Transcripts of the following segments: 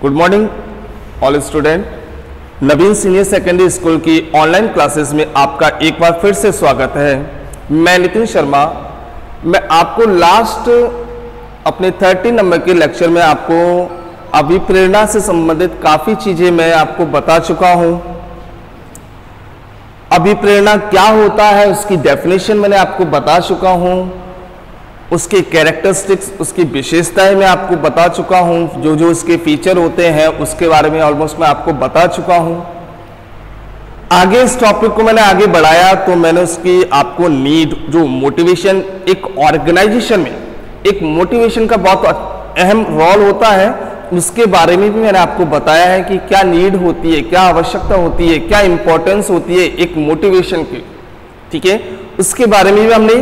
Good morning all student. Naveen senior secondary school की online classes में आपका एक बार फिर से स्वागत है। मैं नितिन शर्मा। मैं आपको लास्ट अपने 30 नंबर के लेक्चर में आपको अभिप्रेरणा से संबंधित काफ़ी चीज़ें मैं आपको बता चुका हूँ। अभिप्रेरणा क्या होता है उसकी डेफिनेशन मैंने आपको बता चुका हूँ, उसके कैरेक्टरिस्टिक्स, उसकी विशेषताएं मैं आपको बता चुका हूं, जो जो उसके फीचर होते हैं उसके बारे में ऑलमोस्ट मैं आपको बता चुका हूं। आगे इस टॉपिक को मैंने आगे बढ़ाया तो मैंने उसकी आपको नीड, जो मोटिवेशन, एक ऑर्गेनाइजेशन में एक मोटिवेशन का बहुत अहम रोल होता है, उसके बारे में भी मैंने आपको बताया है कि क्या नीड होती है, क्या आवश्यकता होती है, क्या इंपॉर्टेंस होती है एक मोटिवेशन की। ठीक है, उसके बारे में भी हमने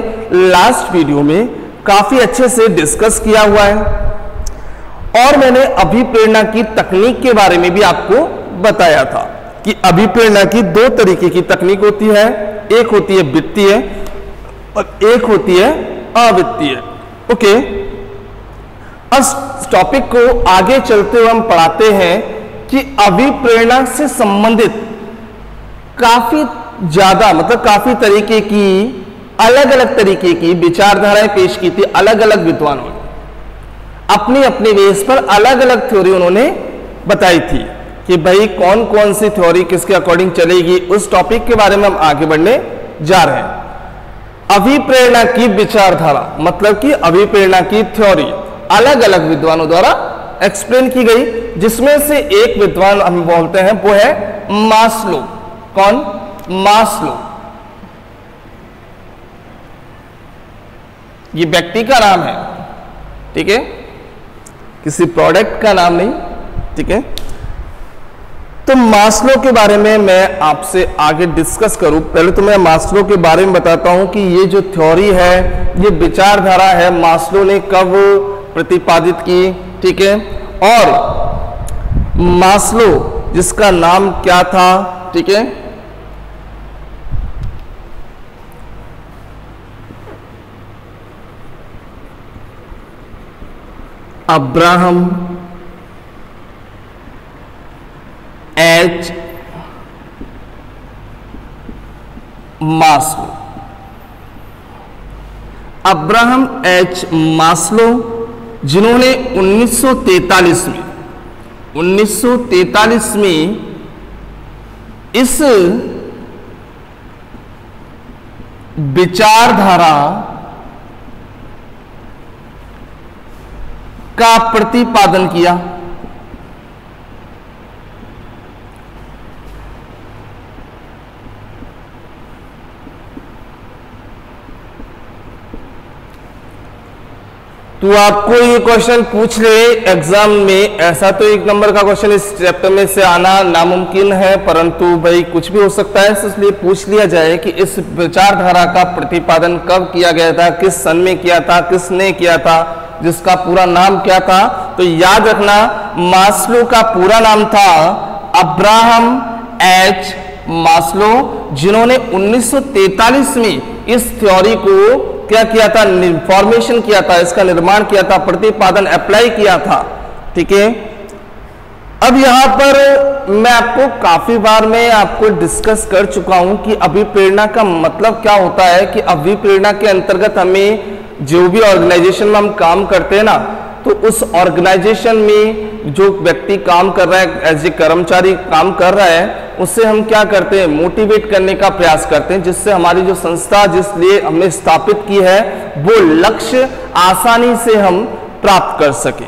लास्ट वीडियो में काफी अच्छे से डिस्कस किया हुआ है। और मैंने अभिप्रेरणा की तकनीक के बारे में भी आपको बताया था कि अभिप्रेरणा की दो तरीके की तकनीक होती है, एक होती है वित्तीय और एक होती है अवित्तीय। ओके, अब टॉपिक को आगे चलते हुए हम पढ़ाते हैं कि अभिप्रेरणा से संबंधित काफी ज्यादा, मतलब काफी तरीके की, अलग अलग तरीके की विचारधाराएं पेश की थी अलग अलग विद्वानों ने। अपनी अपनी बेस पर अलग अलग थ्योरी उन्होंने बताई थी कि भाई कौन कौन सी थ्योरी किसके अकॉर्डिंग चलेगी। उस टॉपिक के बारे में हम आगे बढ़ने जा रहे हैं। अभिप्रेरणा की विचारधारा मतलब कि अभिप्रेरणा की थ्योरी अलग अलग विद्वानों द्वारा एक्सप्लेन की गई, जिसमें से एक विद्वान हम बोलते हैं वो है मास्लो। कौन? मास्लो। ये व्यक्ति का नाम है, ठीक है, किसी प्रोडक्ट का नाम नहीं। ठीक है, तो मास्लो के बारे में मैं आपसे आगे डिस्कस करूं। पहले तो मैं मास्लो के बारे में बताता हूं कि ये जो थ्योरी है, ये विचारधारा है, मास्लो ने कब प्रतिपादित की। ठीक है, और मास्लो जिसका नाम क्या था, ठीक है, Abraham H Maslow. Abraham H Maslow, जिन्होंने 1943 में इस विचारधारा का प्रतिपादन किया। तो आपको ये क्वेश्चन पूछ ले एग्जाम में, ऐसा तो एक नंबर का क्वेश्चन इस चैप्टर में से आना नामुमकिन है, परंतु भाई कुछ भी हो सकता है, इसलिए पूछ लिया जाए कि इस विचारधारा का प्रतिपादन कब किया गया था, किस सन में किया था, किसने किया था, जिसका पूरा नाम क्या था। तो याद रखना, मास्लो का पूरा नाम था अब्राहम एच मास्लो, जिन्होंने 1943 में इस थ्योरी को क्या किया था, फॉर्मेशन किया था, इसका निर्माण किया था, प्रतिपादन अप्लाई किया था। ठीक है, अब यहां पर मैं आपको काफी बार मैं आपको डिस्कस कर चुका हूं कि अभिप्रेरणा का मतलब क्या होता है, कि अभिप्रेरणा के अंतर्गत हमें जो भी ऑर्गेनाइजेशन में हम काम करते हैं ना, तो उस ऑर्गेनाइजेशन में जो व्यक्ति काम कर रहा है, एज ए कर्मचारी काम कर रहा है, उससे हम क्या करते हैं, मोटिवेट करने का प्रयास करते हैं, जिससे हमारी जो संस्था जिस लिए हमने स्थापित की है वो लक्ष्य आसानी से हम प्राप्त कर सके।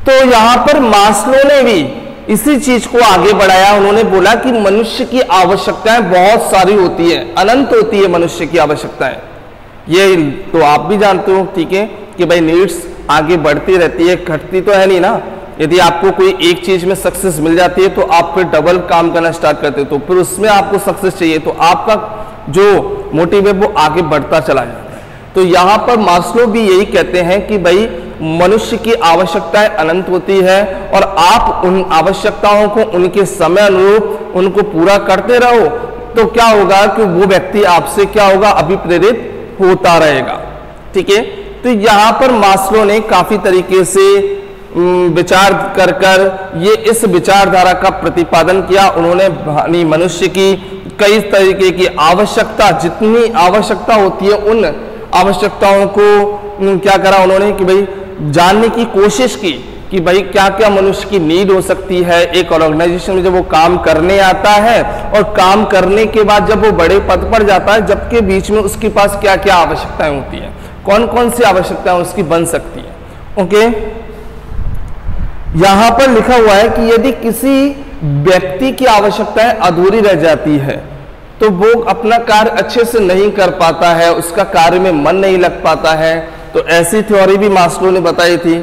तो यहां पर मास्लो ने भी इसी चीज को आगे बढ़ाया। उन्होंने बोला कि मनुष्य की आवश्यकताएं बहुत सारी होती है, अनंत होती है मनुष्य की आवश्यकताएं। ये तो आप भी जानते हो, ठीक है, कि भाई नीड्स आगे बढ़ती रहती है, घटती तो है नहीं ना। यदि आपको कोई एक चीज में सक्सेस मिल जाती है तो आप फिर डबल काम करना स्टार्ट करते हो, तो फिर उसमें आपको सक्सेस चाहिए, तो आपका जो मोटिव है वो आगे बढ़ता चला जाता है। तो यहां पर मास्लो भी यही कहते हैं कि भाई मनुष्य की आवश्यकताएं अनंत होती है और आप उन आवश्यकताओं को उनके समय अनुरूप उनको पूरा करते रहो, तो क्या होगा कि वो व्यक्ति आपसे क्या होगा, अभिप्रेरित होता रहेगा। ठीक है, तो यहां पर मास्लो ने काफी तरीके से विचार कर ये इस विचारधारा का प्रतिपादन किया। उन्होंने मनुष्य की कई तरीके की आवश्यकता, जितनी आवश्यकता होती है उन आवश्यकताओं को क्या करा उन्होंने कि भाई जानने की कोशिश की कि भाई क्या क्या मनुष्य की नीड हो सकती है एक ऑर्गेनाइजेशन में जब वो काम करने आता है, और काम करने के बाद जब वो बड़े पद पर जाता है, जबकि बीच में उसके पास क्या क्या आवश्यकताएं होती हैं, कौन कौन सी आवश्यकताएं उसकी बन सकती है। ओके, यहां पर लिखा हुआ है कि यदि किसी व्यक्ति की आवश्यकताएं अधूरी रह जाती है तो वो अपना कार्य अच्छे से नहीं कर पाता है, उसका कार्य में मन नहीं लग पाता है। तो ऐसी थ्योरी भी मास्लो ने बताई थी।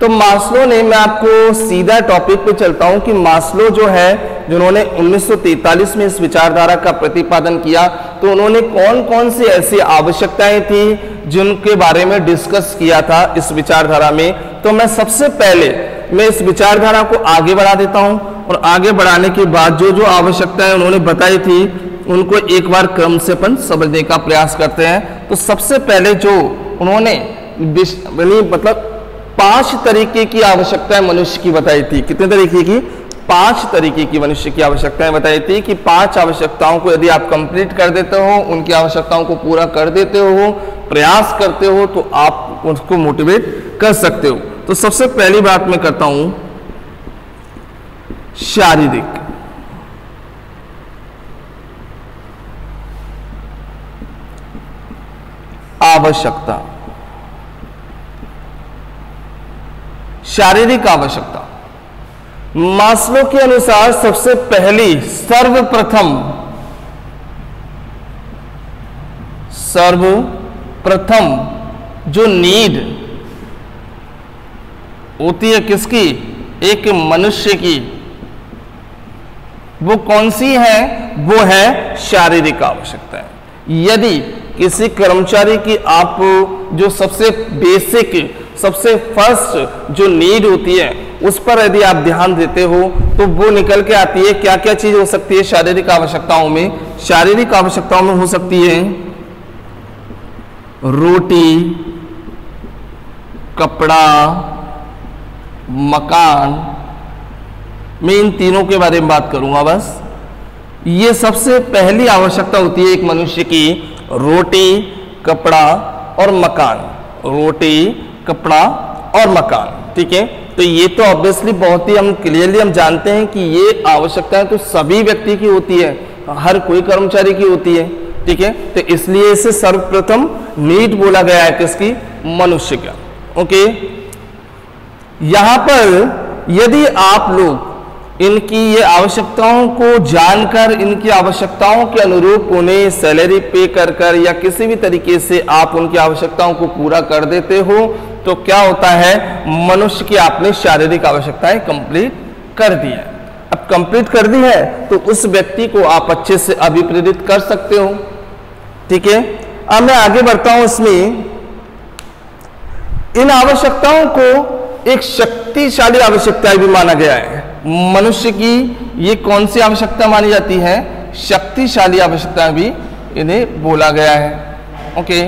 तो मास्लो ने, मैं आपको सीधा टॉपिक पे चलता हूं कि मास्लो जो है, जिन्होंने 1943 में इस विचारधारा का प्रतिपादन किया, तो उन्होंने कौन कौन सी ऐसी आवश्यकताएं थी जिनके बारे में डिस्कस किया था इस विचारधारा में। तो मैं सबसे पहले मैं इस विचारधारा को आगे बढ़ा देता हूं, और आगे बढ़ाने के बाद जो जो आवश्यकताएं उन्होंने बताई थी उनको एक बार क्रम से अपन समझने का प्रयास करते हैं। तो सबसे पहले जो उन्होंने मतलब 5 तरीके की आवश्यकताएं मनुष्य की बताई थी। कितने तरीके की? 5 तरीके की मनुष्य की आवश्यकताएं बताई थी कि 5 आवश्यकताओं को यदि आप कंप्लीट कर देते हो, उनकी आवश्यकताओं को पूरा कर देते हो, प्रयास करते हो, तो आप उसको मोटिवेट कर सकते हो। तो सबसे पहली बात मैं करता हूं शारीरिक। आवश्यकता, शारीरिक आवश्यकता। मास्लो के अनुसार सबसे पहली सर्वप्रथम जो नीड होती है किसकी? एक मनुष्य की, वो कौन सी है? वो है शारीरिक आवश्यकता है। यदि किसी कर्मचारी की आप जो सबसे बेसिक, सबसे फर्स्ट जो नीड होती है उस पर यदि आप ध्यान देते हो तो वो निकल के आती है। क्या क्या चीज हो सकती है शारीरिक आवश्यकताओं में? शारीरिक आवश्यकताओं में हो सकती है रोटी, कपड़ा, मकान। मैं इन तीनों के बारे में बात करूंगा बस। ये सबसे पहली आवश्यकता होती है एक मनुष्य की, रोटी, कपड़ा और मकान। रोटी, कपड़ा और मकान, ठीक है। तो ये तो ऑब्वियसली बहुत ही हम क्लियरली हम जानते हैं कि ये आवश्यकताएं तो सभी व्यक्ति की होती है, हर कोई कर्मचारी की होती है, ठीक है। तो इसलिए इसे सर्वप्रथम नीड बोला गया है किसकी? मनुष्य का। ओके, यहां पर यदि आप लोग इनकी ये आवश्यकताओं को जानकर, इनकी आवश्यकताओं के अनुरूप उन्हें सैलरी पे कर या किसी भी तरीके से आप उनकी आवश्यकताओं को पूरा कर देते हो, तो क्या होता है? मनुष्य की आपने शारीरिक आवश्यकताएं कंप्लीट कर दी है। अब कंप्लीट कर दी है तो उस व्यक्ति को आप अच्छे से अभिप्रेरित कर सकते हो, ठीक है। अब मैं आगे बढ़ता हूं। इसमें इन आवश्यकताओं को एक शक्तिशाली आवश्यकताएं भी माना गया है। मनुष्य की ये कौन सी आवश्यकता मानी जाती है? शक्तिशाली आवश्यकता भी इन्हें बोला गया है। ओके,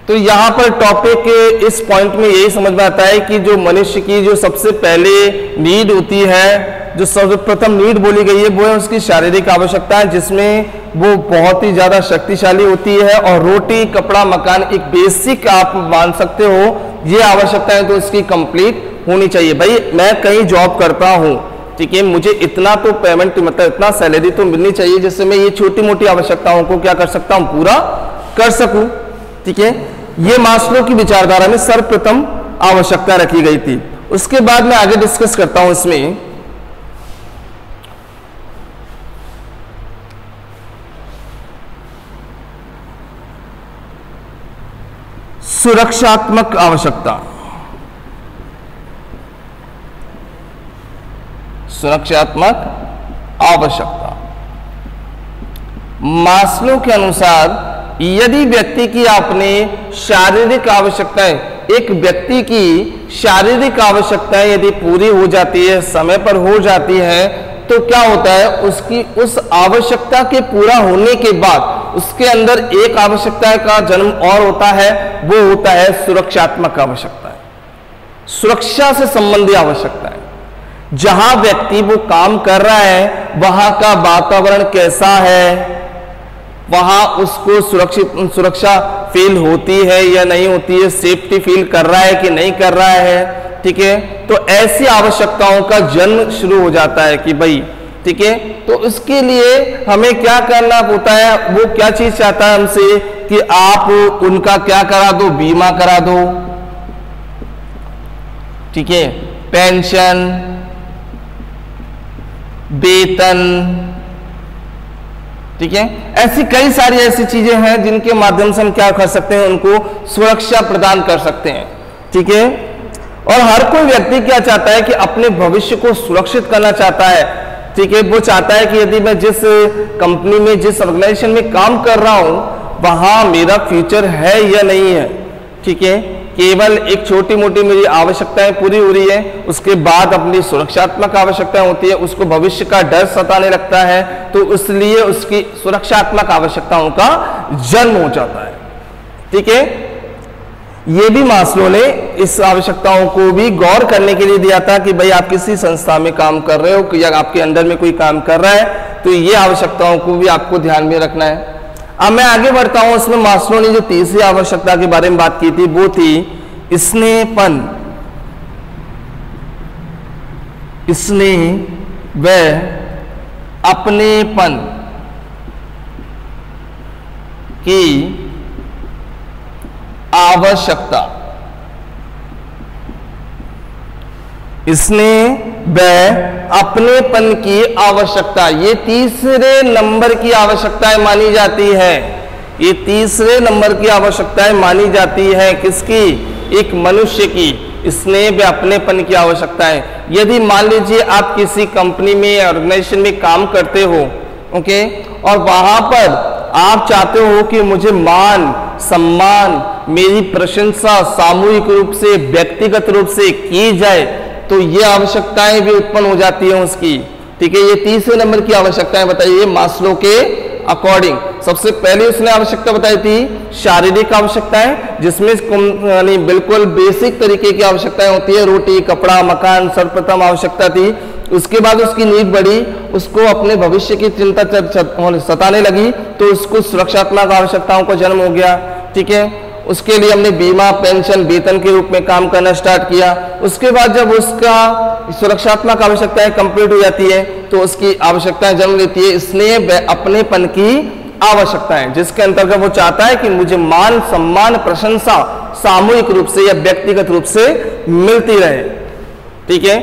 तो यहां पर टॉपिक इस पॉइंट में यही समझ में आता है कि जो मनुष्य की जो सबसे पहले नीड होती है, जो सर्वप्रथम नीड बोली गई है, वो है उसकी शारीरिक आवश्यकता, जिसमें वो बहुत ही ज्यादा शक्तिशाली होती है। और रोटी, कपड़ा, मकान एक बेसिक आप मान सकते हो, ये आवश्यकताएं तो इसकी कंप्लीट होनी चाहिए। भाई मैं कहीं जॉब करता हूं, ठीक है, मुझे इतना तो पेमेंट, मतलब इतना सैलरी तो मिलनी चाहिए जिससे मैं ये छोटी मोटी आवश्यकताओं को क्या कर सकता हूं? पूरा कर सकूं, ठीक है। ये मास्लो की विचारधारा में सर्वप्रथम आवश्यकता रखी गई थी। उसके बाद मैं आगे डिस्कस करता हूं इसमें सुरक्षात्मक आवश्यकता। सुरक्षात्मक आवश्यकता मास्लो के अनुसार यदि व्यक्ति की आपने शारीरिक आवश्यकताएं, एक व्यक्ति की शारीरिक आवश्यकताएं यदि पूरी हो जाती है, समय पर हो जाती है, तो क्या होता है? उसकी उस आवश्यकता के पूरा होने के बाद उसके अंदर एक आवश्यकता का जन्म और होता है, वो होता है सुरक्षात्मक आवश्यकता। सुरक्षा से संबंधी आवश्यकता है। जहां व्यक्ति वो काम कर रहा है वहां का वातावरण कैसा है, वहां उसको सुरक्षा फील होती है या नहीं होती है, सेफ्टी फील कर रहा है कि नहीं कर रहा है, ठीक है। तो ऐसी आवश्यकताओं का जन्म शुरू हो जाता है कि भाई, ठीक है। तो इसके लिए हमें क्या करना होता है, वो क्या चीज चाहता है हमसे कि आप उनका क्या करा दो, बीमा करा दो, ठीक है, पेंशन, वेतन, ठीक है। ऐसी कई सारी ऐसी चीजें हैं जिनके माध्यम से हम क्या कर सकते हैं, उनको सुरक्षा प्रदान कर सकते हैं, ठीक है। और हर कोई व्यक्ति क्या चाहता है कि अपने भविष्य को सुरक्षित करना चाहता है, ठीक है। वो चाहता है कि यदि मैं जिस कंपनी में, जिस ऑर्गेनाइजेशन में काम कर रहा हूं वहां मेरा फ्यूचर है या नहीं है, ठीक है। केवल एक छोटी मोटी मेरी आवश्यकताएं पूरी हो रही है, उसके बाद अपनी सुरक्षात्मक आवश्यकताएं होती है, उसको भविष्य का डर सताने लगता है, तो इसलिए उसकी सुरक्षात्मक आवश्यकताओं का जन्म हो जाता है, ठीक है। ये भी मास्लो ने इस आवश्यकताओं को भी गौर करने के लिए दिया था कि भाई आप किसी संस्था में काम कर रहे हो या आपके अंदर में कोई काम कर रहा है तो ये आवश्यकताओं को भी आपको ध्यान में रखना है। अब मैं आगे बढ़ता हूं, उसमें मास्लो ने जो तीसरी आवश्यकता के बारे में बात की थी वो थी स्नेहपन, स्नेह व अपनेपन की आवश्यकता। स्नेह व अपनेपन की आवश्यकता, ये तीसरे नंबर की आवश्यकताएं मानी जाती है। ये तीसरे नंबर की आवश्यकताएं मानी जाती है किसकी, एक मनुष्य की, स्नेह व अपनेपन की आवश्यकताएं। यदि मान लीजिए आप किसी कंपनी में या ऑर्गेनाइजेशन में काम करते हो, ओके, और वहां पर आप चाहते हो कि मुझे मान सम्मान, मेरी प्रशंसा सामूहिक रूप से, व्यक्तिगत रूप से की जाए, तो ये आवश्यकताएं भी उत्पन्न हो जाती है उसकी, ठीक है। ये तीसरे नंबर की आवश्यकताएं बताइए मास्लो के अकॉर्डिंग। सबसे पहले उसने आवश्यकता बताई थी शारीरिक आवश्यकताएं, जिसमें बिल्कुल बेसिक तरीके की आवश्यकताएं होती है, रोटी, कपड़ा, मकान सर्वप्रथम आवश्यकता थी। उसके बाद उसकी नीड बढ़ी, उसको अपने भविष्य की चिंता सताने लगी, तो उसको सुरक्षात्मक आवश्यकताओं का जन्म हो गया, ठीक है। उसके लिए हमने बीमा, पेंशन, वेतन के रूप में काम करना स्टार्ट किया। उसके बाद जब उसका सुरक्षात्मक आवश्यकताएं कंप्लीट हो जाती है तो उसकी आवश्यकताएं जन्म लेती है स्नेह व अपनेपन की आवश्यकताएं, जिसके अंतर्गत वो चाहता है कि मुझे मान सम्मान प्रशंसा सामूहिक रूप से या व्यक्तिगत रूप से मिलती रहे, ठीक है।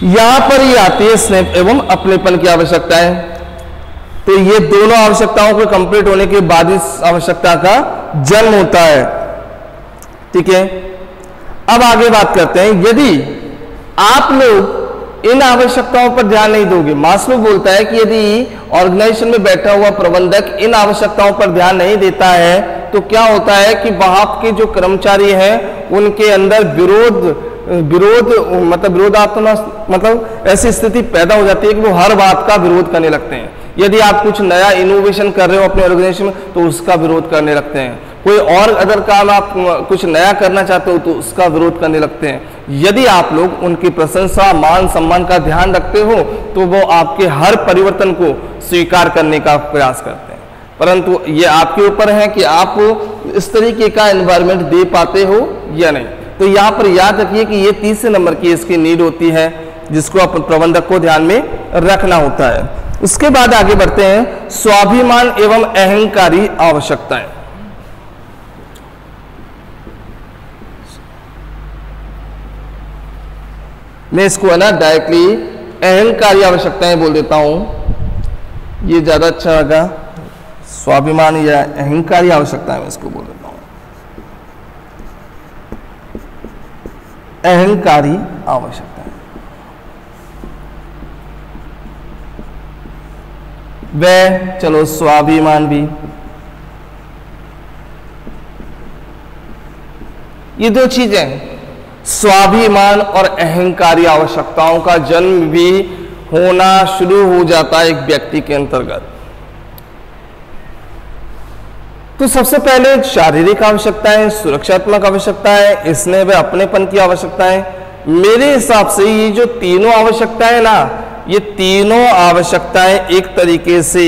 यहां पर ही आती है स्नेह एवं अपनेपन की आवश्यकताएं। तो ये दोनों आवश्यकताओं को कंप्लीट होने के बाद इस आवश्यकता का जन्म होता है, ठीक है। अब आगे बात करते हैं, यदि आप लोग इन आवश्यकताओं पर ध्यान नहीं दोगे, मास्लो बोलता है कि यदि ऑर्गेनाइजेशन में बैठा हुआ प्रबंधक इन आवश्यकताओं पर ध्यान नहीं देता है तो क्या होता है कि वहां के जो कर्मचारी हैं उनके अंदर विरोधात्मक मतलब ऐसी स्थिति पैदा हो जाती है कि वो हर बात का विरोध करने लगते हैं। यदि आप कुछ नया इनोवेशन कर रहे हो अपने ऑर्गेनाइजेशन में तो उसका विरोध करने लगते हैं, कोई और अदर काम आप कुछ नया करना चाहते हो तो उसका विरोध करने लगते हैं। यदि आप लोग उनकी प्रशंसा मान सम्मान का ध्यान रखते हो तो वो आपके हर परिवर्तन को स्वीकार करने का प्रयास करते हैं, परंतु ये आपके ऊपर है कि आप इस तरीके का एनवायरनमेंट दे पाते हो या नहीं। तो यहाँ पर याद रखिए कि ये तीसरे नंबर की इसकी नीड होती है जिसको अपन प्रबंधक को ध्यान में रखना होता है। उसके बाद आगे बढ़ते हैं स्वाभिमान एवं अहंकारी आवश्यकताएं। मैं इसको है ना डायरेक्टली अहंकारी आवश्यकताएं बोल देता हूं, ये ज्यादा अच्छा लगा। स्वाभिमान या अहंकारी आवश्यकताएं मैं इसको बोल देता हूं, अहंकारी आवश्यकताएं। वह चलो स्वाभिमान भी, ये दो चीजें स्वाभिमान और अहंकारी आवश्यकताओं का जन्म भी होना शुरू हो जाता है एक व्यक्ति के अंतर्गत। तो सबसे पहले शारीरिक आवश्यकताएं, सुरक्षात्मक आवश्यकताएं, स्नेह व अपनेपन की आवश्यकताएं। मेरे हिसाब से ये जो तीनों आवश्यकताएं ना, ये तीनों आवश्यकताएं एक तरीके से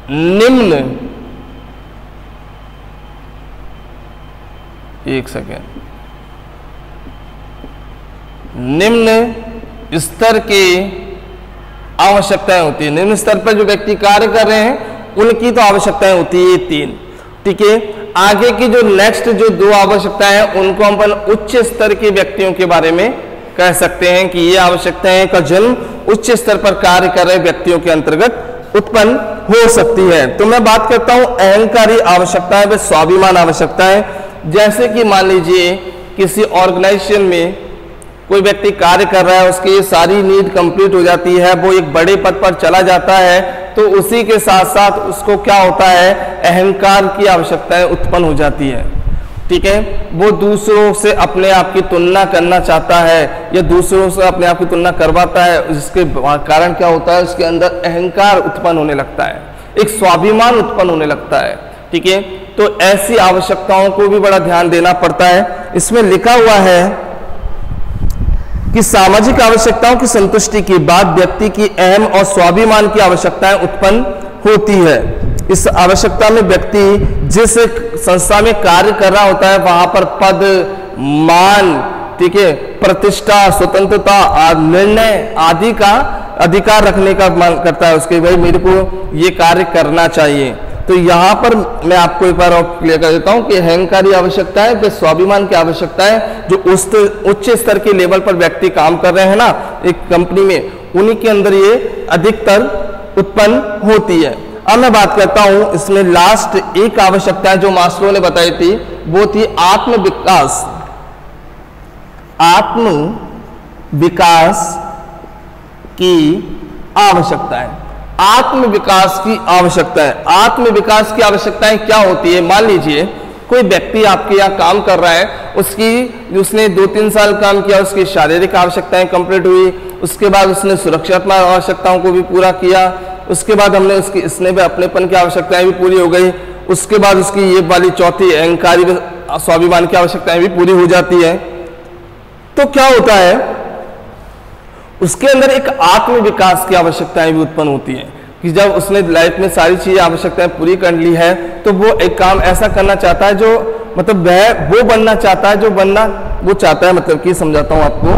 निम्न, एक सेकेंड, निम्न स्तर के आवश्यकताएं होती है। निम्न स्तर पर जो व्यक्ति कार्य कर रहे हैं उनकी तो आवश्यकताएं होती है ये तीन, ठीक है। आगे की जो नेक्स्ट जो दो आवश्यकताएं हैं उनको हम उच्च स्तर के व्यक्तियों के बारे में कह सकते हैं कि ये आवश्यकताएं का जन्म उच्च स्तर पर कार्य कर रहे व्यक्तियों के अंतर्गत उत्पन्न हो सकती है। तो मैं बात करता हूं अहंकारी आवश्यकताएं व स्वाभिमान आवश्यकताएं। जैसे कि मान लीजिए किसी ऑर्गेनाइजेशन में कोई व्यक्ति कार्य कर रहा है, उसकी सारी नीड कंप्लीट हो जाती है, वो एक बड़े पद पर चला जाता है, तो उसी के साथ साथ उसको क्या होता है, अहंकार की आवश्यकताएं उत्पन्न हो जाती है, ठीक है। वो दूसरों से अपने आप की तुलना करना चाहता है या दूसरों से अपने आप की तुलना करवाता है, जिसके कारण क्या होता है, उसके अंदर अहंकार उत्पन्न होने लगता है, एक स्वाभिमान उत्पन्न होने लगता है, ठीक है। तो ऐसी आवश्यकताओं को भी बड़ा ध्यान देना पड़ता है। इसमें लिखा हुआ है कि सामाजिक आवश्यकताओं की संतुष्टि के बाद व्यक्ति की अहम और स्वाभिमान की आवश्यकताएं उत्पन्न होती है। इस आवश्यकता में व्यक्ति जिस संस्था में कार्य कर रहा होता है वहां पर पद, मान, ठीक है, प्रतिष्ठा, स्वतंत्रता, निर्णय आदि का अधिकार रखने का मन करता है उसके, भाई मेरे को ये कार्य करना चाहिए। तो यहाँ पर मैं आपको एक बार और क्लियर कर देता हूँ कि अहंकारी आवश्यकताएं व स्वाभिमान की आवश्यकताएं जो उच्च स्तर के लेवल पर व्यक्ति काम कर रहे हैं ना एक कंपनी में, उन्हीं के अंदर ये अधिकतर उत्पन्न होती है। अब मैं बात करता हूं इसमें लास्ट एक आवश्यकता जो मास्लो ने बताई थी, वो थी आत्म विकास। आत्म विकास की आवश्यकता है। आत्म विकास की आवश्यकता है। आत्म विकास की आवश्यकताएं क्या होती है? मान लीजिए कोई व्यक्ति आपके यहाँ काम कर रहा है, उसने 2-3 साल काम किया, उसकी शारीरिक आवश्यकताएं कंप्लीट हुई, उसके बाद उसने सुरक्षात्मक आवश्यकताओं को भी पूरा किया, उसके बाद हमने उसकी स्नेह व अपनेपन की आवश्यकताएं भी पूरी हो गई, उसके बाद उसकी ये वाली चौथी अहंकारी व स्वाभिमान की आवश्यकताएं भी पूरी हो जाती है। तो क्या होता है, उसके अंदर एक आत्म विकास की आवश्यकताएं भी उत्पन्न होती है कि जब उसने लाइफ में सारी चीजें आवश्यकताएं पूरी कर ली है तो वो एक काम ऐसा करना चाहता है जो मतलब वह वो बनना चाहता है जो बनना वो चाहता है। मतलब कि समझाता हूं आपको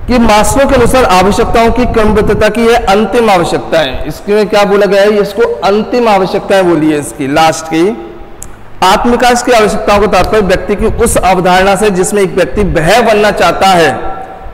कि मास्लो के अनुसार आवश्यकताओं की क्रमबद्धता की यह अंतिम आवश्यकता है। इसमें क्या बोला गया है, इसको अंतिम आवश्यकताएं बोली है इसकी लास्ट की। आत्मविकास की आवश्यकताओं का तात्पर्य व्यक्ति की उस अवधारणा से जिसमें एक व्यक्ति वह बनना चाहता है,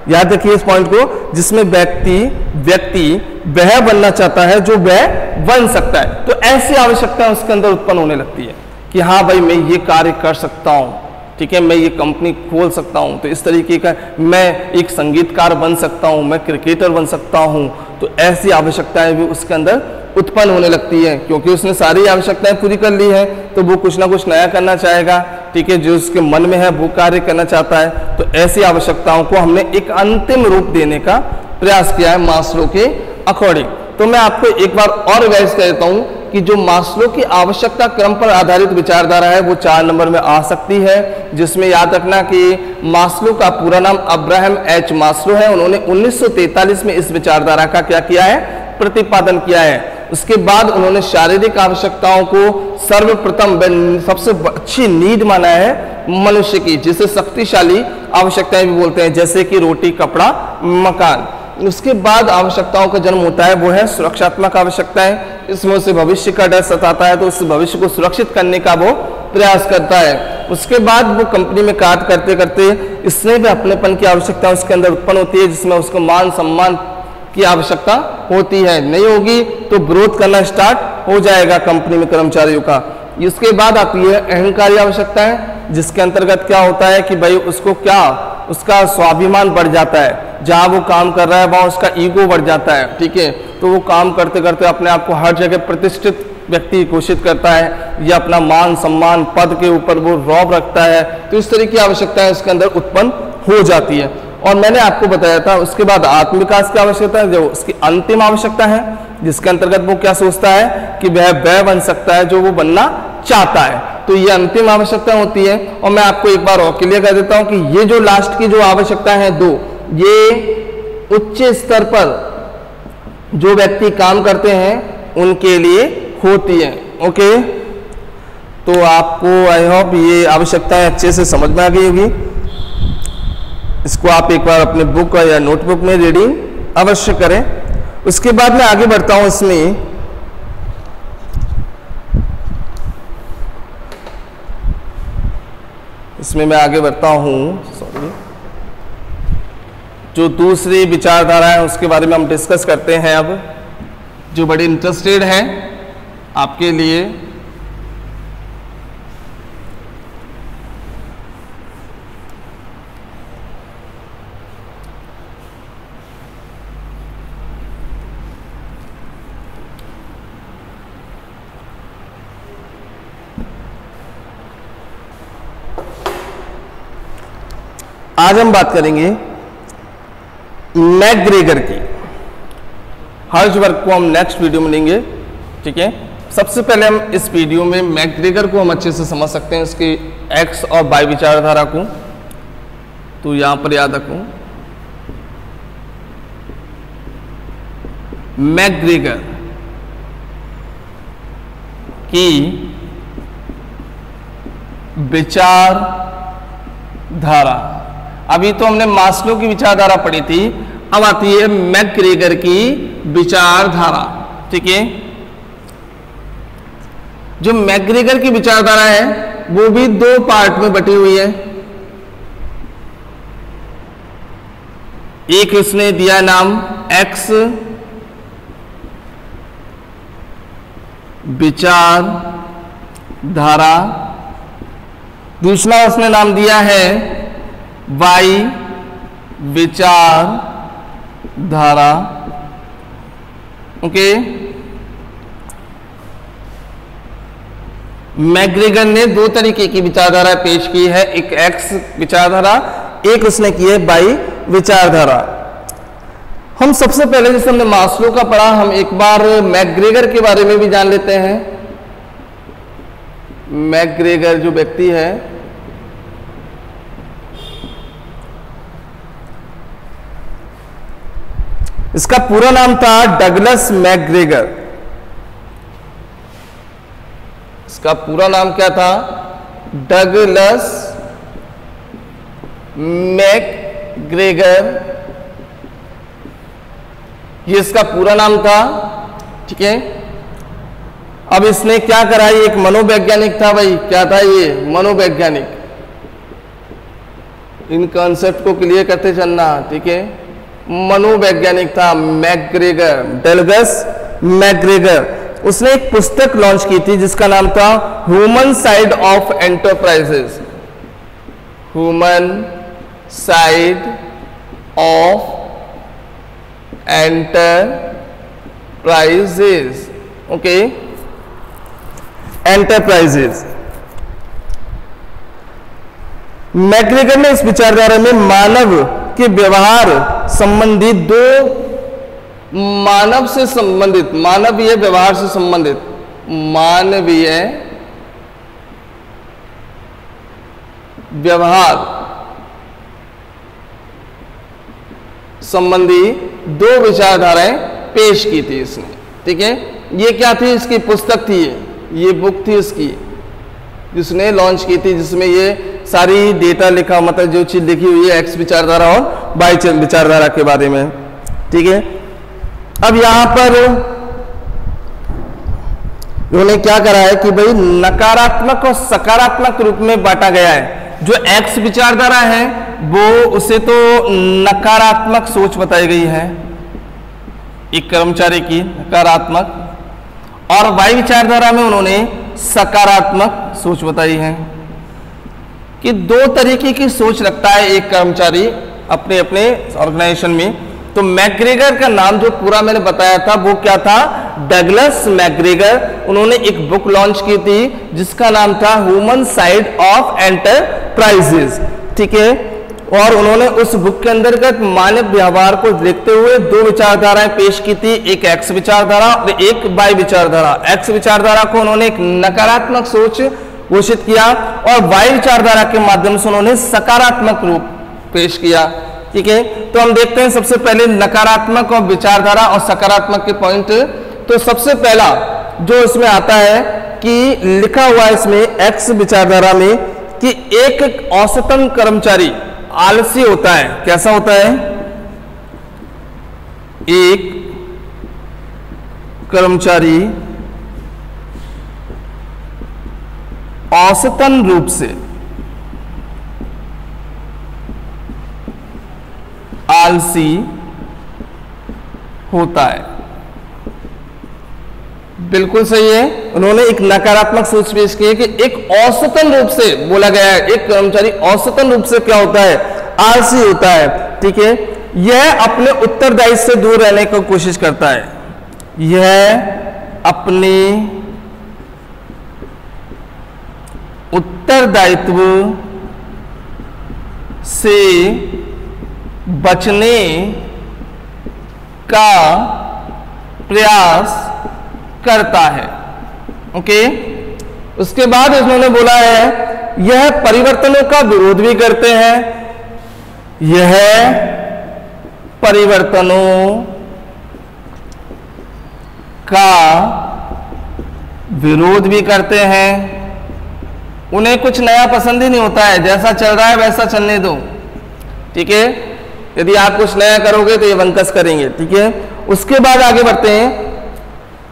याद रखिए इस पॉइंट को, जिसमें व्यक्ति वह बनना चाहता है जो वह बन सकता है। तो ऐसी आवश्यकताएं उसके अंदर उत्पन्न होने लगती है कि हाँ भाई मैं ये कार्य कर सकता हूं, ठीक है, मैं ये कंपनी खोल सकता हूं, तो इस तरीके का मैं एक संगीतकार बन सकता हूं, मैं क्रिकेटर बन सकता हूं। तो ऐसी आवश्यकताएं भी उसके अंदर उत्पन्न होने लगती है क्योंकि उसने सारी आवश्यकताएं पूरी कर ली है, तो वो कुछ ना कुछ नया करना चाहेगा, ठीक है, जो उसके मन में है वो कार्य करना चाहता है। तो ऐसी आवश्यकताओं को हमने एक अंतिम रूप देने का प्रयास किया है मास्लो के अकॉर्डिंग। तो मैं आपको एक बार और रिवाइज कर देता हूं कि जो मास्लो की आवश्यकता क्रम पर आधारित विचारधारा है वो 4 नंबर में आ सकती है, जिसमें याद रखना कि मास्लो का पूरा नाम अब्राहम एच मास्लो है। उन्होंने 1943 में इस विचारधारा का क्या किया है, प्रतिपादन किया है। उसके बाद उन्होंने शारीरिक आवश्यकताओं को सर्वप्रथम सबसे अच्छी नीड माना है मनुष्य की, जिसे शक्तिशाली आवश्यकताएं भी बोलते हैं, जैसे कि रोटी, कपड़ा, मकान। उसके बाद आवश्यकताओं का जन्म होता है वो है सुरक्षात्मक आवश्यकताएं। इसमें उसे भविष्य का डर सताता है तो उस भविष्य को सुरक्षित करने का वो प्रयास करता है। उसके बाद वो कंपनी में कार्य करते करते स्नेह व अपनेपन की आवश्यकता उसके अंदर उत्पन्न होती है, जिसमें उसको मान सम्मान की आवश्यकता होती है। नहीं होगी तो विरोध करना स्टार्ट हो जाएगा कंपनी में कर्मचारियों का। इसके बाद आती है अहंकारी आवश्यकताएं, जिसके अंतर्गत क्या होता है कि भाई उसको क्या, उसका स्वाभिमान बढ़ जाता है, जहां वो काम कर रहा है वहां उसका ईगो बढ़ जाता है, ठीक है। तो वो काम करते करते अपने आप को हर जगह प्रतिष्ठित व्यक्ति घोषित करता है या अपना मान सम्मान पद के ऊपर वो रौब रखता है। तो इस तरह की आवश्यकताएं उसके अंदर उत्पन्न हो जाती है। और मैंने आपको बताया था उसके बाद आत्म विकास की आवश्यकता है, जो उसकी अंतिम आवश्यकता है, जिसके अंतर्गत वो क्या सोचता है कि वह बन सकता है जो वो बनना चाहता है। तो ये अंतिम आवश्यकता होती है। और मैं आपको एक बार और क्लियर कर देता हूं कि ये जो लास्ट की जो आवश्यकता है दो, ये उच्च स्तर पर जो व्यक्ति काम करते हैं उनके लिए होती है। ओके, तो आपको आई होप ये आवश्यकताएं अच्छे से समझ में आ गई होगी। इसको आप एक बार अपने बुक या नोटबुक में रीडिंग अवश्य करें। उसके बाद मैं आगे बढ़ता हूं इसमें मैं आगे बढ़ता हूं सॉरी, जो दूसरी विचारधारा है उसके बारे में हम डिस्कस करते हैं अब, जो बड़े इंटरेस्टेड है आपके लिए। आज हम बात करेंगे मैकग्रेगर की। हर्ज़बर्ग को हम नेक्स्ट वीडियो में लेंगे, ठीक है। सबसे पहले हम इस वीडियो में मैकग्रेगर को हम अच्छे से समझ सकते हैं, इसकी एक्स और वाई विचारधारा को। तो यहां पर याद रखूं, मैकग्रेगर की विचारधारा, अभी तो हमने मास्लो की विचारधारा पढ़ी थी, अब आती है मैकग्रेगर की विचारधारा, ठीक है। जो मैकग्रेगर की विचारधारा है वो भी दो पार्ट में बटी हुई है। एक उसने दिया नाम एक्स विचारधारा, दूसरा उसने नाम दिया है वाई विचारधारा। ओके, मैकग्रेगर ने दो तरीके की विचारधारा पेश की है, एक एक्स विचारधारा, एक उसने की है वाई विचारधारा। हम सबसे पहले जैसे हमने मास्लो का पढ़ा, हम एक बार मैकग्रेगर के बारे में भी जान लेते हैं। मैकग्रेगर जो व्यक्ति है, इसका पूरा नाम था डगलस मैकग्रेगर। इसका पूरा नाम क्या था? डगलस मैकग्रेगर, ये इसका पूरा नाम था, ठीक है। अब इसने क्या करा, ये एक मनोवैज्ञानिक था भाई, क्या था ये? मनोवैज्ञानिक। इन कॉन्सेप्ट को क्लियर करते चलना, ठीक है। मनोवैज्ञानिक था मैकग्रेगर, डगलस मैकग्रेगर। उसने एक पुस्तक लॉन्च की थी जिसका नाम था human side of enterprises. Human side of enterprises, okay, enterprises. McGregor ने इस विचारधारा में मानव के व्यवहार संबंधित दो, मानव से संबंधित, मानवीय व्यवहार से संबंधित, मानवीय व्यवहार संबंधी दो विचारधाराएं पेश की थी इसने, ठीक है। ये क्या थी? इसकी पुस्तक थी, ये बुक थी इसकी जिसने लॉन्च की थी, जिसमें ये सारी डेटा लिखा, मतलब जो चीज लिखी हुई है एक्स विचारधारा और वाई विचारधारा के बारे में, ठीक है। अब यहां पर उन्होंने क्या करा है कि भाई नकारात्मक और सकारात्मक रूप में बांटा गया है। जो एक्स विचारधारा है वो उसे तो नकारात्मक सोच बताई गई है एक कर्मचारी की, नकारात्मक, और वाई विचारधारा में उन्होंने सकारात्मक सोच बताई है कि दो तरीके की सोच रखता है एक कर्मचारी अपने अपने ऑर्गेनाइजेशन में। तो मैकग्रेगर का नाम जो पूरा मैंने बताया था वो क्या था? Douglas McGregor. उन्होंने एक बुक लॉन्च की थी जिसका नाम था ह्यूमन साइड ऑफ एंटरप्राइजेस, ठीक है। और उन्होंने उस बुक के अंतर्गत मानव व्यवहार को देखते हुए दो विचारधाराएं पेश की थी, एक एक्स विचारधारा और एक वाई विचारधारा। एक्स विचारधारा को उन्होंने एक नकारात्मक सोच घोषित किया और वाई विचारधारा के माध्यम से उन्होंने सकारात्मक रूप पेश किया। ठीक है, तो हम देखते हैं सबसे पहले नकारात्मक और विचारधारा और सकारात्मक के पॉइंट। तो सबसे पहला जो इसमें आता है कि लिखा हुआ है इसमें एक्स विचारधारा में कि एक औसतन कर्मचारी आलसी होता है। कैसा होता है? एक कर्मचारी औसतन रूप से आलसी होता है। बिल्कुल सही है। उन्होंने एक नकारात्मक सोच पेश की है कि एक औसतन रूप से बोला गया है, एक कर्मचारी औसतन रूप से क्या होता है? आलसी होता है। ठीक है, यह अपने उत्तरदायित्व से दूर रहने की कोशिश करता है। यह अपने उत्तरदायित्व से बचने का प्रयास करता है। ओके, उसके बाद उन्होंने बोला है यह परिवर्तनों का विरोध भी करते हैं। यह परिवर्तनों का विरोध भी करते हैं। उन्हें कुछ नया पसंद ही नहीं होता है, जैसा चल रहा है वैसा चलने दो। ठीक है, यदि आप कुछ नया करोगे तो ये वंकस करेंगे। ठीक है, उसके बाद आगे बढ़ते हैं।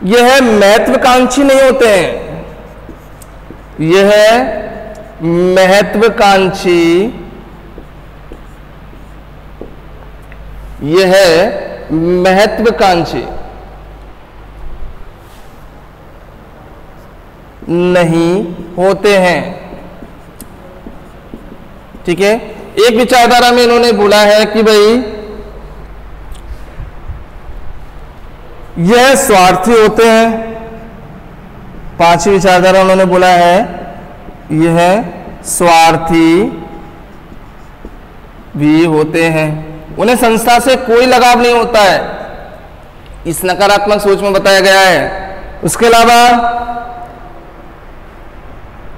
यह महत्वाकांक्षी नहीं होते हैं। यह महत्वाकांक्षी, यह महत्वाकांक्षी नहीं होते हैं। ठीक है, एक विचारधारा में इन्होंने बोला है कि भाई यह स्वार्थी होते हैं। पांचवी विचारधारा उन्होंने बोला है यह स्वार्थी भी होते हैं। उन्हें संस्था से कोई लगाव नहीं होता है, इस नकारात्मक सोच में बताया गया है। उसके अलावा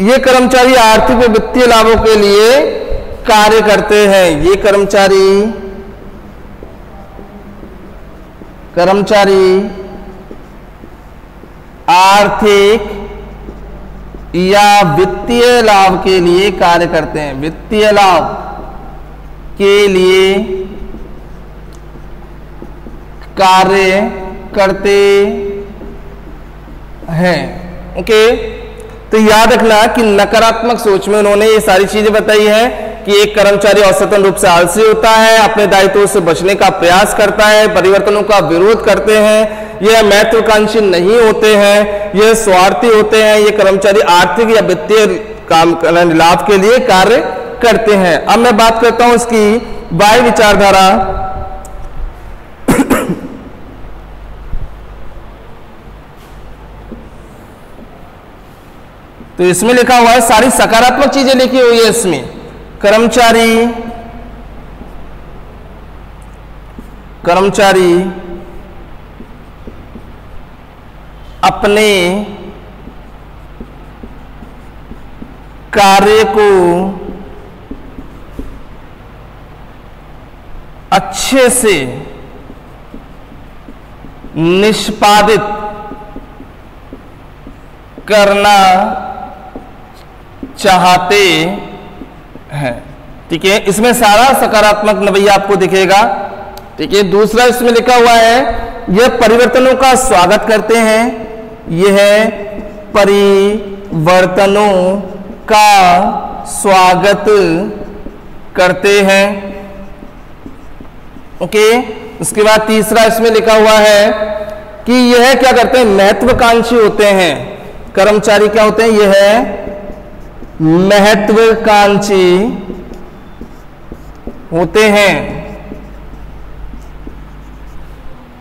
ये कर्मचारी आर्थिक व वित्तीय लाभों के लिए कार्य करते हैं। ये कर्मचारी आर्थिक या वित्तीय लाभ के लिए कार्य करते हैं। वित्तीय लाभ के लिए कार्य करते हैं। ओके, तो याद रखना कि नकारात्मक सोच में उन्होंने ये सारी चीजें बताई है कि एक कर्मचारी औसतन रूप से आलसी होता है, अपने दायित्वों से बचने का प्रयास करता है, परिवर्तनों का विरोध करते हैं, यह महत्वाकांक्षी नहीं होते हैं, यह स्वार्थी होते हैं, ये कर्मचारी आर्थिक या वित्तीय काम लाभ के लिए कार्य करते हैं। अब मैं बात करता हूं इसकी वाई विचारधारा। तो इसमें लिखा हुआ है, सारी सकारात्मक चीजें लिखी हुई है इसमें। कर्मचारी अपने कार्य को अच्छे से निष्पादित करना चाहते हैं। ठीक है, इसमें सारा सकारात्मक नवैया आपको दिखेगा। ठीक है, दूसरा इसमें लिखा हुआ है यह परिवर्तनों का स्वागत करते हैं। यह परिवर्तनों का स्वागत करते हैं। ओके, उसके बाद तीसरा इसमें लिखा हुआ है कि यह क्या करते हैं? महत्वाकांक्षी होते हैं। कर्मचारी क्या होते हैं? यह महत्वाकांक्षी होते हैं।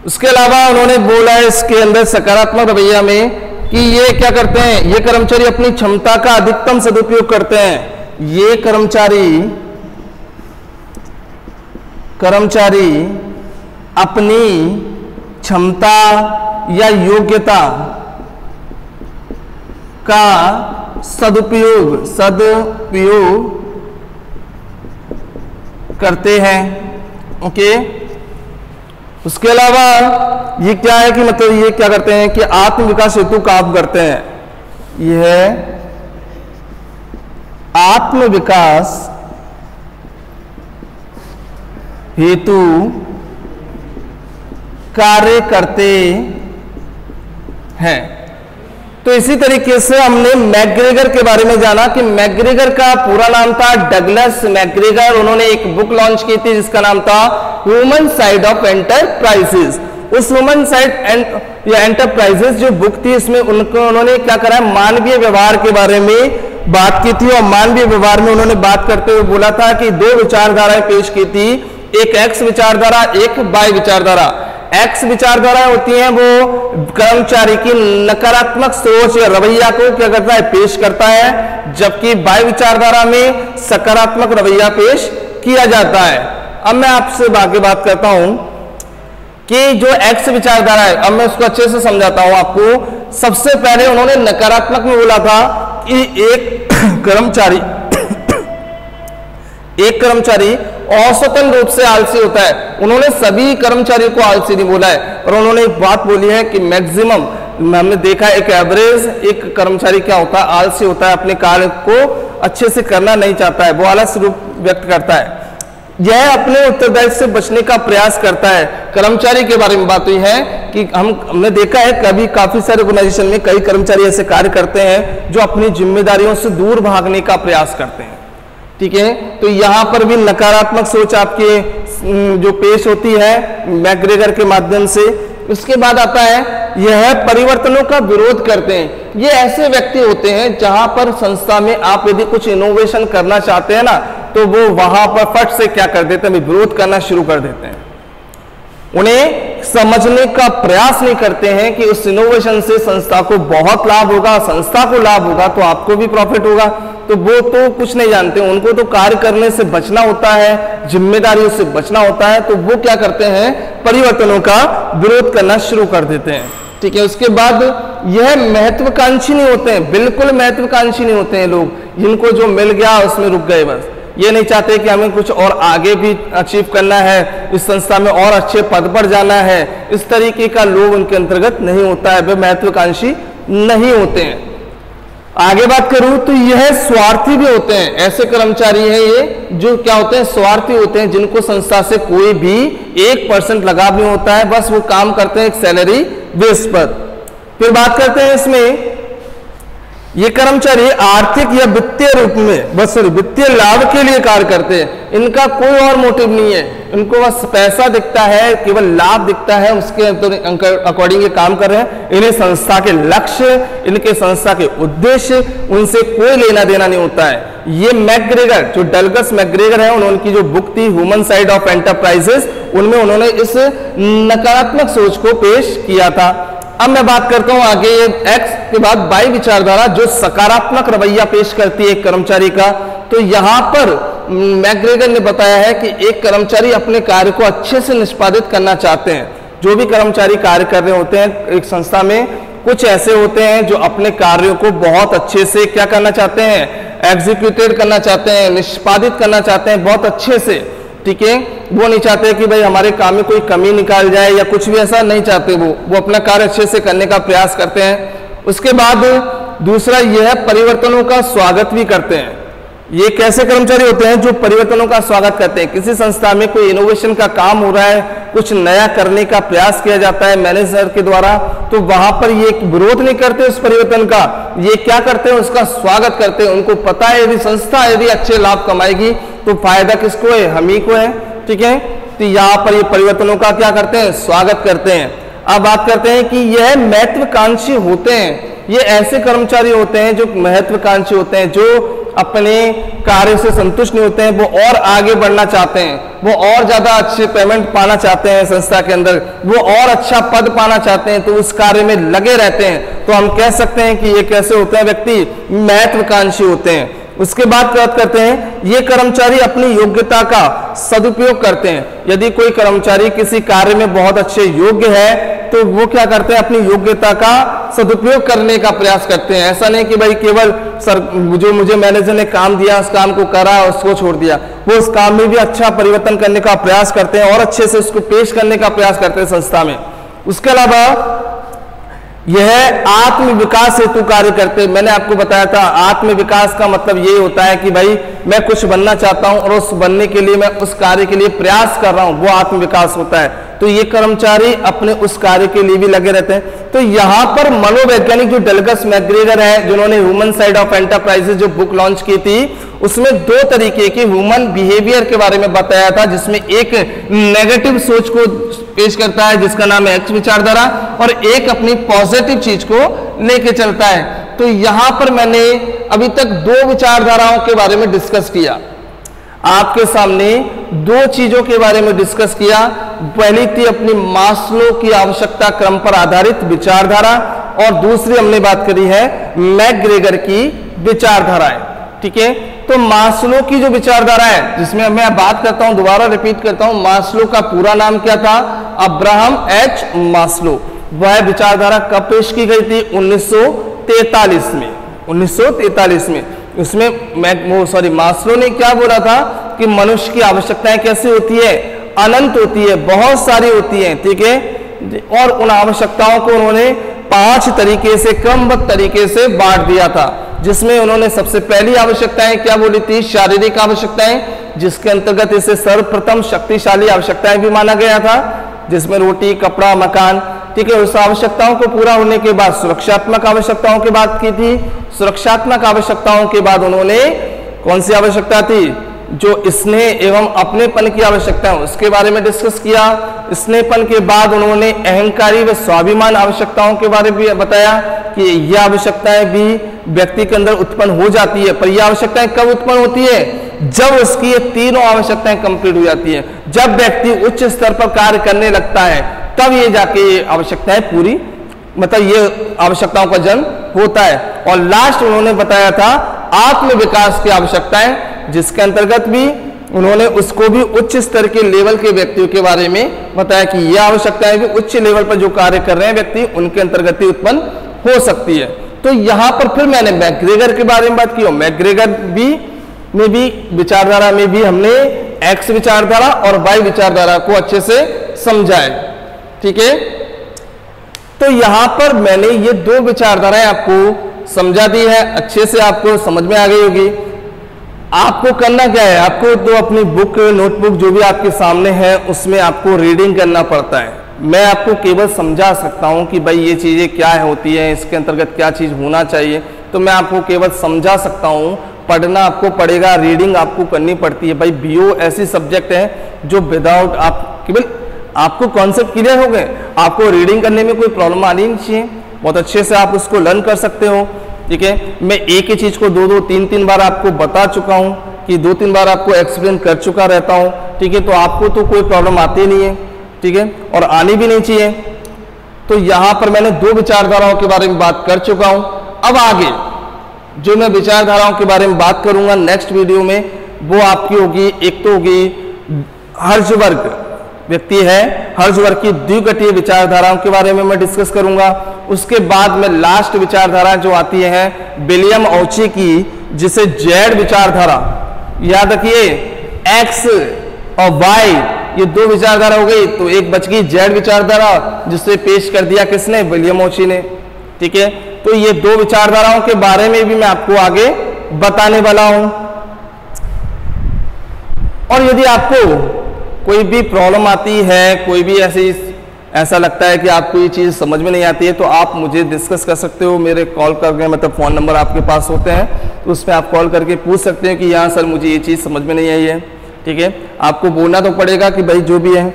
उसके अलावा उन्होंने बोला है इसके अंदर सकारात्मक रवैया में कि ये क्या करते हैं? ये कर्मचारी अपनी क्षमता का अधिकतम सदुपयोग करते हैं। ये कर्मचारी कर्मचारी अपनी क्षमता या योग्यता का सदुपयोग करते हैं। ओके, उसके अलावा ये क्या है कि मतलब ये क्या करते हैं कि आत्म विकास हेतु काम करते हैं। यह आत्म विकास हेतु कार्य करते हैं। तो इसी तरीके से हमने मैकग्रेगर के बारे में जाना कि मैकग्रेगर का पूरा नाम था डगलस मैकग्रेगर। उन्होंने एक बुक लॉन्च की थी जिसका नाम था ह्यूमन साइड ऑफ एंटरप्राइजेस। उस ह्यूमन साइड या एंटरप्राइजेस जो बुक थी, इसमें उन्होंने क्या करा, मानवीय व्यवहार के बारे में बात की थी। और मानवीय व्यवहार में उन्होंने बात करते हुए बोला था कि दो विचारधाराएं पेश की थी, एक एक्स विचारधारा, एक वाई विचारधारा। एक्स विचारधारा होती है वो कर्मचारी की नकारात्मक सोच या रवैया को क्या करता है, पेश करता है, जबकि वाई विचारधारा में सकारात्मक रवैया पेश किया जाता है। अब मैं आपसे आगे बात करता हूं कि जो एक्स विचारधारा है, अब मैं उसको अच्छे से समझाता हूं आपको। सबसे पहले उन्होंने नकारात्मक में बोला था कि एक कर्मचारी औसतन रूप से आलसी होता है। उन्होंने सभी कर्मचारियों को आलसी नहीं बोला है, और उन्होंने एक बात बोली है कि मैक्सिमम हमने देखा एक एवरेज एक कर्मचारी क्या होता है, आलसी होता है, अपने कार्य को अच्छे से करना नहीं चाहता है, वो आलस रूप व्यक्त करता है। यह अपने उत्तरदायित्व से बचने का प्रयास करता है। कर्मचारी के बारे में बात हुई है कि हमने देखा है कभी काफी सारे ऑर्गेनाइजेशन में कई कर्मचारी ऐसे कार्य करते हैं जो अपनी जिम्मेदारियों से दूर भागने का प्रयास करते हैं। ठीक है, तो यहां पर भी नकारात्मक सोच आपके जो पेश होती है मैकग्रेगर के माध्यम से। उसके बाद आता है यह परिवर्तनों का विरोध करते हैं। ये ऐसे व्यक्ति होते हैं जहां पर संस्था में आप यदि कुछ इनोवेशन करना चाहते हैं ना, तो वो वहां पर फट से क्या कर देते हैं, विरोध करना शुरू कर देते हैं। उन्हें समझने का प्रयास नहीं करते हैं कि उस इनोवेशन से संस्था को बहुत लाभ होगा, संस्था को लाभ होगा तो आपको भी प्रॉफिट होगा। तो वो तो कुछ नहीं जानते, उनको तो कार्य करने से बचना होता है, जिम्मेदारियों से बचना होता है। तो वो क्या करते हैं, परिवर्तनों का विरोध करना शुरू कर देते हैं। ठीक है, उसके बाद यह महत्वाकांक्षी नहीं होते हैं, बिल्कुल महत्वाकांक्षी नहीं होते हैं लोग, जिनको जो मिल गया उसमें रुक गए बस। ये नहीं चाहते कि हमें कुछ और आगे भी अचीव करना है, इस संस्था में और अच्छे पद पर जाना है। इस तरीके का लोग उनके अंतर्गत नहीं होता है, वे महत्वाकांक्षी नहीं होते हैं। आगे बात करूं तो यह स्वार्थी भी होते हैं। ऐसे कर्मचारी हैं ये जो क्या होते हैं, स्वार्थी होते हैं, जिनको संस्था से कोई भी 1% लगाव नहीं होता है, बस वो काम करते हैं एक सैलरी बेस पर। फिर बात करते हैं इसमें ये कर्मचारी आर्थिक या वित्तीय रूप में वित्तीय लाभ के लिए कार्य करते हैं। इनका कोई और मोटिव नहीं है, इनको बस पैसा दिखता है, केवल लाभ दिखता है, उसके अकॉर्डिंग ये काम कर रहे हैं। इन्हें संस्था के लक्ष्य, इनके संस्था के उद्देश्य, उनसे कोई लेना देना नहीं होता है। ये मैकग्रेगर जो डगलस मैकग्रेगर है, उनकी जो बुक थी ह्यूमन साइड ऑफ एंटरप्राइजेस, उनमें उन्होंने इस नकारात्मक सोच को पेश किया था। अब मैं बात करता हूं आगे एक्स के बाद वाई विचारधारा जो सकारात्मक रवैया पेश करती है एक कर्मचारी का। तो यहां पर मैकग्रेगर ने बताया है कि एक कर्मचारी अपने कार्य को अच्छे से निष्पादित करना चाहते हैं। जो भी कर्मचारी कार्य कर रहे होते हैं एक संस्था में, कुछ ऐसे होते हैं जो अपने कार्यों को बहुत अच्छे से क्या करना चाहते हैं, एग्जीक्यूटेड करना चाहते हैं, निष्पादित करना चाहते हैं बहुत अच्छे से। ठीक है, वो नहीं चाहते कि भाई हमारे काम में कोई कमी निकाल जाए या कुछ भी, ऐसा नहीं चाहते। वो अपना कार्य अच्छे से करने का प्रयास करते हैं। उसके बाद दूसरा यह परिवर्तनों का स्वागत भी करते हैं। ये कैसे कर्मचारी होते हैं जो परिवर्तनों का स्वागत करते हैं। किसी संस्था में कोई इनोवेशन का काम हो रहा है, कुछ नया करने का प्रयास किया जाता है मैनेजर के द्वारा, तो वहां पर ये विरोध नहीं करते उस परिवर्तन का, ये क्या करते हैं, उसका स्वागत करते हैं। उनको पता है यदि संस्था यदि अच्छे लाभ कमाएगी तो फायदा किसको है, हम ही को है। ठीक है, तो यहाँ पर ये परिवर्तनों का क्या करते हैं, स्वागत करते हैं। अब बात करते हैं कि यह महत्वाकांक्षी होते हैं। ये ऐसे कर्मचारी होते हैं जो महत्वाकांक्षी होते हैं, जो अपने कार्य से संतुष्ट नहीं होते हैं, वो और आगे बढ़ना चाहते हैं, वो और ज्यादा अच्छे पेमेंट पाना चाहते हैं संस्था के अंदर, वो और अच्छा पद पाना चाहते हैं, तो उस कार्य में लगे रहते हैं। तो हम कह सकते हैं कि ये कैसे होते हैं व्यक्ति, महत्वाकांक्षी होते हैं। उसके बाद बात करते हैं, ये कर्मचारी अपनी योग्यता का सदुपयोग करते हैं। यदि कोई कर्मचारी किसी कार्य में बहुत अच्छे योग्य है तो वो क्या करते हैं, अपनी योग्यता का सदुपयोग करने का प्रयास करते हैं। ऐसा नहीं कि भाई केवल सर जो मुझे मैनेजर ने काम दिया उस काम को करा और उसको छोड़ दिया, वो उस काम में भी अच्छा परिवर्तन करने का प्रयास करते हैं और अच्छे से उसको पेश करने का प्रयास करते हैं संस्था में। उसके अलावा यह आत्म विकास हेतु कार्य करते हैं। मैंने आपको बताया था आत्म विकास का मतलब ये होता है कि भाई मैं कुछ बनना चाहता हूं और उस बनने के लिए मैं उस कार्य के लिए प्रयास कर रहा हूं, वो आत्म विकास होता है। तो ये कर्मचारी अपने उस कार्य के लिए भी लगे रहते हैं। तो यहां पर मनोवैज्ञानिक जो डलगस मैकग्रेगर है, जिन्होंने ह्यूमन साइड ऑफ एंटरप्राइजेज जो बुक लॉन्च की थी, उसमें दो तरीके की ह्यूमन बिहेवियर के बारे में बताया था, जिसमें एक नेगेटिव सोच को पेश करता है जिसका नाम है एक्स विचारधारा, और एक अपनी पॉजिटिव चीज को लेके चलता है। तो यहां पर मैंने अभी तक दो विचारधाराओं के बारे में डिस्कस किया, आपके सामने दो चीजों के बारे में डिस्कस किया। पहली थी अपनी मास्लो की आवश्यकता क्रम पर आधारित विचारधारा, और दूसरी हमने बात करी है मैकग्रेगर की विचारधाराएं। ठीक है, तो मास्लो की जो विचारधारा है, जिसमें मैं बात करता हूं, दोबारा रिपीट करता हूं, मास्लो का पूरा नाम क्या था, अब्राहम एच मास्लो। वह विचारधारा कब पेश की गई थी, 1943 में। 1943 में उसमें मास्लो ने क्या बोला था कि मनुष्य की आवश्यकताएं कैसी होती है, अनंत होती है, बहुत सारी होती हैं। ठीक है, और उन आवश्यकताओं को उन्होंने 5 तरीके से क्रमबद्ध तरीके से बांट दिया था, जिसमें उन्होंने सबसे पहली आवश्यकताएं क्या बोली थी, शारीरिक आवश्यकताएं, जिसके अंतर्गत इसे सर्वप्रथम शक्तिशाली आवश्यकताएं भी माना गया था, जिसमें रोटी, कपड़ा, मकान। ठीक है, उस आवश्यकताओं को पूरा होने के बाद सुरक्षात्मक आवश्यकताओं की बात की थी। सुरक्षात्मक आवश्यकताओं के बाद उन्होंने कौन सी आवश्यकता थी, जो स्नेह एवं अपनेपन की आवश्यकता है उसके बारे में डिस्कस किया। स्नेहपन के बाद उन्होंने अहंकारी व स्वाभिमान आवश्यकताओं के बारे में बताया कि यह आवश्यकताएं भी व्यक्ति के अंदर उत्पन्न हो जाती है, पर यह आवश्यकताएं कब उत्पन्न होती है, जब उसकी ये तीनों आवश्यकताएं कंप्लीट हो जाती है। जब व्यक्ति उच्च स्तर पर कार्य करने लगता है तब ये जाके ये आवश्यकताएं पूरी, मतलब ये आवश्यकताओं का जन्म होता है। और लास्ट उन्होंने बताया था आत्म विकास की आवश्यकताएं, जिसके अंतर्गत भी उन्होंने उसको भी उच्च स्तर के लेवल के व्यक्तियों के बारे में बताया कि यह आवश्यकताएं भी उच्च लेवल पर जो कार्य कर रहे हैं व्यक्ति, उनके अंतर्गत ही उत्पन्न हो सकती है। तो यहां पर फिर मैंने मैकग्रेगर के बारे में बात की, और मैकग्रेगर में भी विचारधारा में भी हमने एक्स विचारधारा और वाई विचारधारा को अच्छे से समझा है। ठीक है, तो यहां पर मैंने ये दो विचारधाराएं आपको समझा दी है, अच्छे से आपको समझ में आ गई होगी। आपको करना क्या है, आपको तो अपनी बुक, नोटबुक जो भी आपके सामने है उसमें आपको रीडिंग करना पड़ता है। मैं आपको केवल समझा सकता हूं कि भाई ये चीजें क्या होती है, इसके अंतर्गत क्या चीज होना चाहिए, तो मैं आपको केवल समझा सकता हूं। पढ़ना आपको पड़ेगा, रीडिंग आपको करनी पड़ती है। भाई बीओ ऐसी सब्जेक्ट है जो विदाउट आप केवल आपको कॉन्सेप्ट क्लियर हो गए, आपको रीडिंग करने में कोई प्रॉब्लम आनी नहीं चाहिए, बहुत अच्छे से आप उसको लर्न कर सकते हो। ठीक है, मैं एक ही चीज को 2-2, 3-3 बार आपको बता चुका हूं, कि 2-3 बार आपको एक्सप्लेन कर चुका रहता हूं। ठीक है, तो आपको तो कोई प्रॉब्लम आती नहीं है। ठीक है, और आनी भी नहीं चाहिए। तो यहां पर मैंने दो विचारधाराओं के बारे में बात कर चुका हूं। अब आगे जो मैं विचारधाराओं के बारे में बात करूंगा नेक्स्ट वीडियो में, वो आपकी होगी, एक तो होगी हर्ज़बर्ग व्यक्ति है, हर्ज़बर्ग की द्विघटीय विचारधाराओं के बारे में मैं डिस्कस करूंगा। उसके बाद में लास्ट विचारधारा जो आती है विलियम ऑची की, जिसे जेड विचारधारा, याद रखिए एक्स और वाई ये दो विचारधारा हो गई, तो एक बच गई जेड विचारधारा, जिसे पेश कर दिया किसने, विलियम ऑची ने। ठीक है, तो ये दो विचारधाराओं के बारे में भी मैं आपको आगे बताने वाला हूं। और यदि आपको कोई भी प्रॉब्लम आती है, कोई भी ऐसा लगता है कि आपको ये चीज़ समझ में नहीं आती है, तो आप मुझे डिस्कस कर सकते हो। मेरे कॉल करके, मतलब फ़ोन नंबर आपके पास होते हैं, तो उस पर आप कॉल करके पूछ सकते हैं कि यहाँ सर मुझे ये चीज़ समझ में नहीं आई है। ठीक है, आपको बोलना तो पड़ेगा कि भाई जो भी है,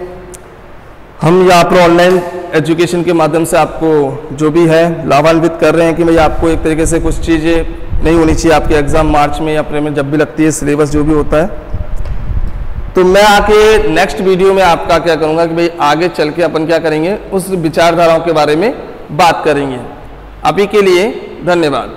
हम यहाँ पर ऑनलाइन एजुकेशन के माध्यम से आपको जो भी है लाभान्वित कर रहे हैं कि भाई आपको एक तरीके से कुछ चीज़ें नहीं होनी चाहिए। आपके एग्ज़ाम मार्च में या अप्रैल में जब भी लगती है, सिलेबस जो भी होता है, तो मैं आके नेक्स्ट वीडियो में आपका क्या करूंगा कि भाई आगे चल के अपन क्या करेंगे, उस विचारधाराओं के बारे में बात करेंगे। अभी के लिए धन्यवाद।